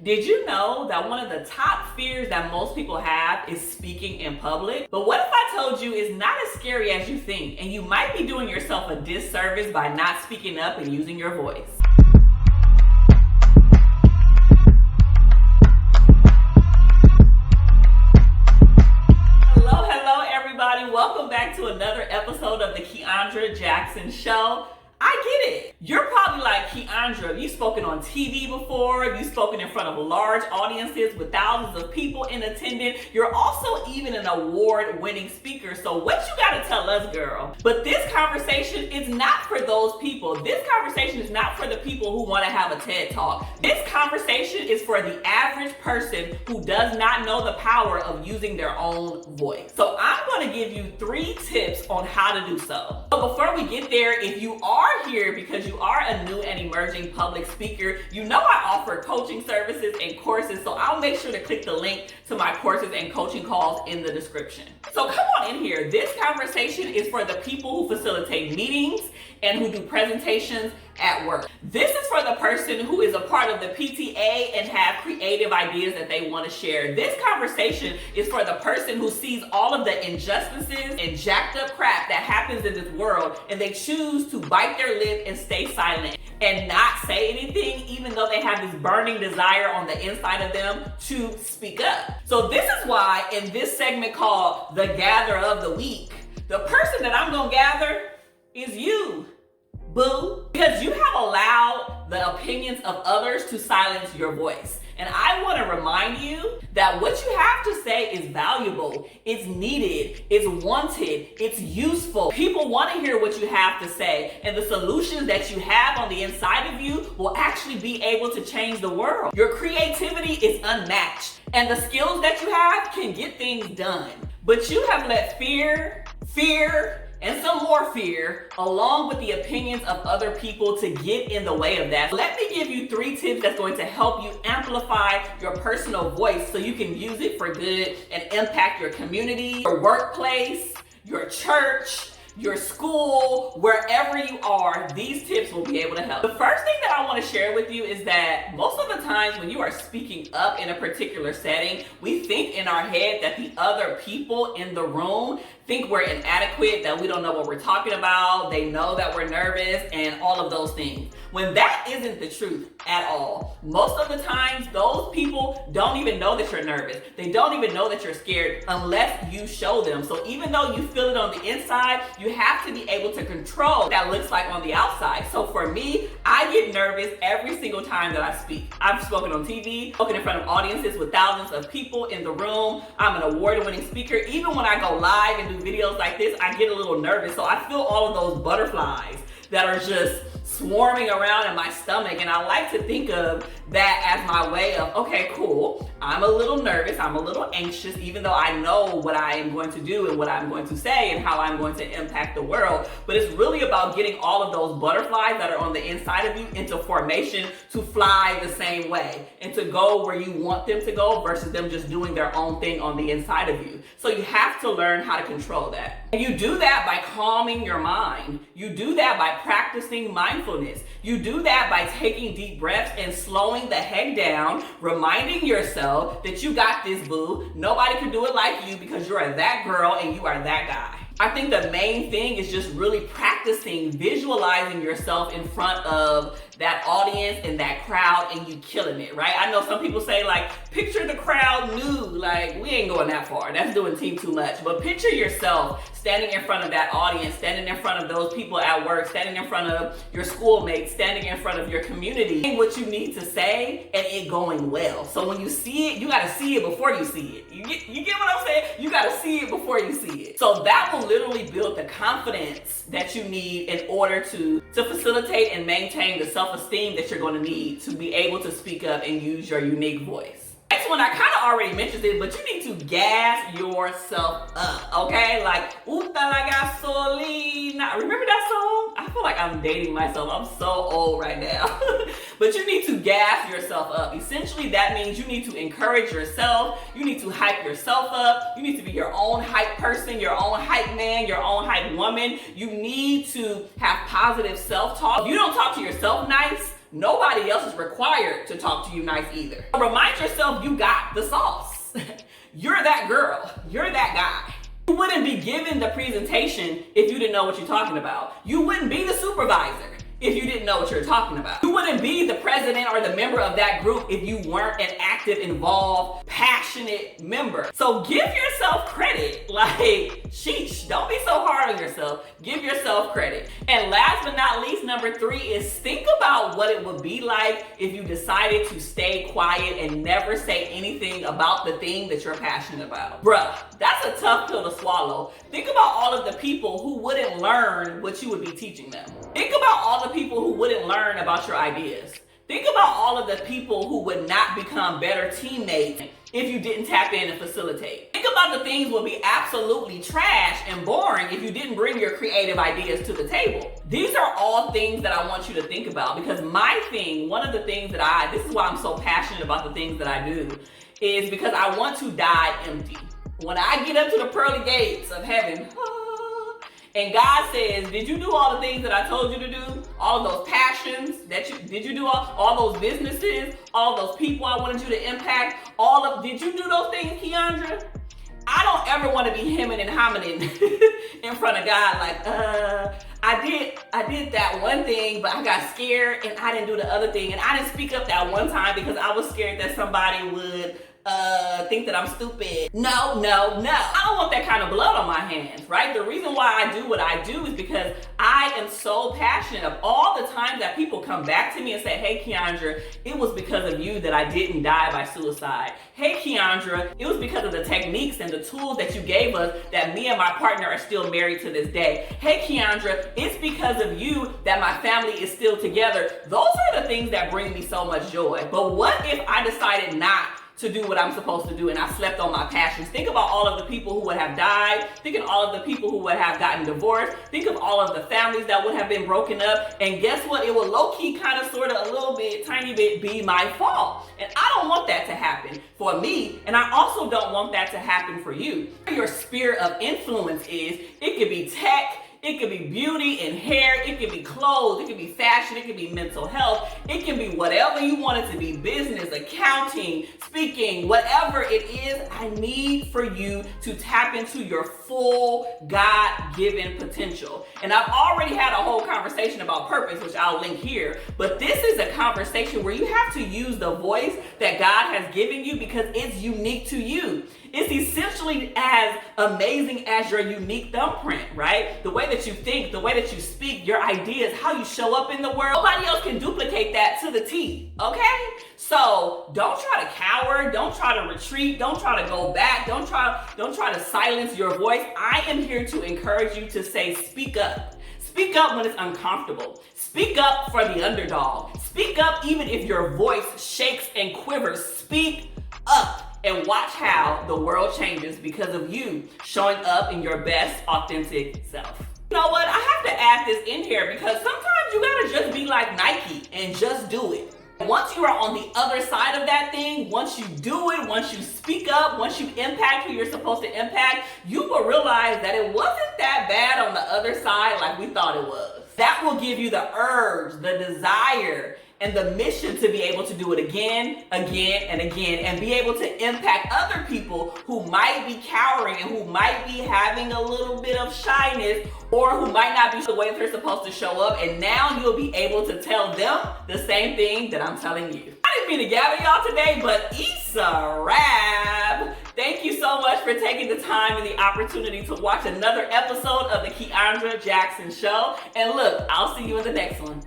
Did you know that one of the top fears that most people have is speaking in public? But what if I told you it's not as scary as you think, and you might be doing yourself a disservice by not speaking up and using your voice? Hello everybody. Welcome back to another episode of the Kiaundra Jackson Show. I get it. You're probably like, Kiaundra, you've spoken on TV before, you've spoken in front of large audiences with thousands of people in attendance. You're also even an award-winning speaker, so what you gotta tell us, girl? But this conversation is not for those people. This conversation is not for the people who wanna have a TED Talk. This conversation is for the average person who does not know the power of using their own voice. So I'm gonna give you 3 tips on how to do so. But before we get there, if you are here because you are a new and emerging public speaker, you know I offer coaching services and courses, so I'll make sure to click the link to my courses and coaching calls in the description. So come on in here. This conversation is for the people who facilitate meetings and who do presentations at work. This is for the person who is a part of the PTA and have creative ideas that they want to share. This conversation is for the person who sees all of the injustices and jacked up crap that happens in this world, and they choose to bite their lip and stay silent and not say anything, even though they have this burning desire on the inside of them to speak up. So this is why in this segment called The Gather of the Week, the person that I'm gonna gather is you, boo, because you have allowed the opinions of others to silence your voice. And I want to remind you that what you have to say is valuable, it's needed, it's wanted, it's useful. People want to hear what you have to say, and the solutions that you have on the inside of you will actually be able to change the world. Your creativity is unmatched, and the skills that you have can get things done. But you have let fear, and some more fear, along with the opinions of other people, to get in the way of that. Let me give you 3 tips that's going to help you amplify your personal voice so you can use it for good and impact your community, your workplace, your church, your school, wherever you are. These tips will be able to help. The first thing that I want to share with you is that most of the times when you are speaking up in a particular setting, we think in our head that the other people in the room think we're inadequate, that we don't know what we're talking about, they know that we're nervous, and all of those things. When that isn't the truth at all. Most of the times, those people don't even know that you're nervous. They don't even know that you're scared unless you show them. So even though you feel it on the inside, you have to be able to control what that looks like on the outside. So for me, I get nervous every single time that I speak. I've spoken on TV, spoken in front of audiences with thousands of people in the room. I'm an award-winning speaker. Even when I go live and do videos like this, I get a little nervous. So I feel all of those butterflies that are just swarming around in my stomach, and I like to think of that as my way of, okay, cool, I'm a little nervous, I'm a little anxious, even though I know what I am going to do and what I'm going to say and how I'm going to impact the world. But it's really about getting all of those butterflies that are on the inside of you into formation to fly the same way and to go where you want them to go versus them just doing their own thing on the inside of you. So you have to learn how to control that. And you do that by calming your mind. You do that by practicing mindfulness. You do that by taking deep breaths and slowing the heck down, reminding yourself that you got this, boo. Nobody can do it like you because you are that girl and you are that guy. I think the main thing is just really practicing visualizing yourself in front of that audience and that crowd and you killing it, right? I know some people say like, picture the crowd nude. Like, we ain't going that far. That's doing team too much. But picture yourself standing in front of that audience, standing in front of those people at work, standing in front of your schoolmates, standing in front of your community, saying what you need to say and it going well. So when you see it, you gotta see it before you see it. You get what I'm saying? You gotta see it before you see it. So that will literally build the confidence that you need in order to facilitate and maintain the self-esteem that you're going to need to be able to speak up and use your unique voice. Next one, I kind of already mentioned it, but you need to gas yourself up, okay? Like, Uta la gasolina. Remember that song? I feel like I'm dating myself. I'm so old right now. But you need to gas yourself up. Essentially, that means you need to encourage yourself. You need to hype yourself up. You need to be your own hype person, your own hype man, your own hype woman. You need to have positive self-talk. If you don't talk to yourself nice, Nobody else is required to talk to you nice either. Remind yourself you got the sauce. You're that girl. You're that guy. You wouldn't be given the presentation if you didn't know what you're talking about. You wouldn't be the supervisor if you didn't know what you're talking about. You wouldn't be the president or the member of that group if you weren't an active, involved, passionate member. So give yourself credit. Like, sheesh, don't be so hard on yourself. Give yourself credit. And last but not least, number 3 is think about what it would be like if you decided to stay quiet and never say anything about the thing that you're passionate about. Bruh, that's a tough pill to swallow. Think about all of the people who wouldn't learn what you would be teaching them. Think about all the people who wouldn't learn about your ideas. Think about all of the people who would not become better teammates if you didn't tap in and facilitate. Think about the things would be absolutely trash and boring if you didn't bring your creative ideas to the table. These are all things that I want you to think about, because my thing, one of the things that this is why I'm so passionate about the things that I do, is because I want to die empty. When I get up to the pearly gates of heaven, and God says, did you do all the things that I told you to do? All of those passions did you do all those businesses, all those people I wanted you to impact, did you do those things, Kiaundra? I don't ever want to be hemming and hawing in front of God like, I did that one thing, but I got scared and I didn't do the other thing. And I didn't speak up that one time because I was scared that somebody would think that I'm stupid. No. I don't want that kind of blood on my hands, right? The reason why I do what I do is because I am so passionate of all the times that people come back to me and say, hey, Kiaundra, it was because of you that I didn't die by suicide. Hey, Kiaundra, it was because of the techniques and the tools that you gave us that me and my partner are still married to this day. Hey, Kiaundra, it's because of you that my family is still together. Those are the things that bring me so much joy. But what if I decided not to do what I'm supposed to do and I slept on my passions? Think about all of the people who would have died. Think of all of the people who would have gotten divorced. Think of all of the families that would have been broken up. And guess what? It will low-key kind of sort of a little bit, tiny bit be my fault. And I don't want that to happen for me. And I also don't want that to happen for you. Your sphere of influence is, it could be tech, it could be beauty and hair, it could be clothes, it could be fashion, it could be mental health, it can be whatever you want it to be, business, accounting, speaking, whatever it is. I need for you to tap into your full God-given potential. And I've already had a whole conversation about purpose, which I'll link here, but this is a conversation where you have to use the voice that God has given you because it's unique to you. It's essentially as amazing as your unique thumbprint, right? The way that you think, the way that you speak, your ideas, how you show up in the world. Nobody else can duplicate that to the T, okay? So don't try to cower, don't try to retreat, don't try to go back, don't try to silence your voice. I am here to encourage you to say, speak up. Speak up when it's uncomfortable. Speak up for the underdog. Speak up even if your voice shakes and quivers. Speak up. And watch how the world changes because of you showing up in your best authentic self. You know what? I have to add this in here because sometimes you gotta just be like Nike and just do it. Once you are on the other side of that thing, once you do it, once you speak up, once you impact who you're supposed to impact, you will realize that it wasn't that bad on the other side like we thought it was. That will give you the urge, the desire, and the mission to be able to do it again, and be able to impact other people who might be cowering and who might be having a little bit of shyness or who might not be the way they're supposed to show up. And now you'll be able to tell them the same thing that I'm telling you. I didn't mean to gather y'all today, but it's a wrap. Thank you so much for taking the time and the opportunity to watch another episode of the Kiaundra Jackson Show. And look, I'll see you in the next one.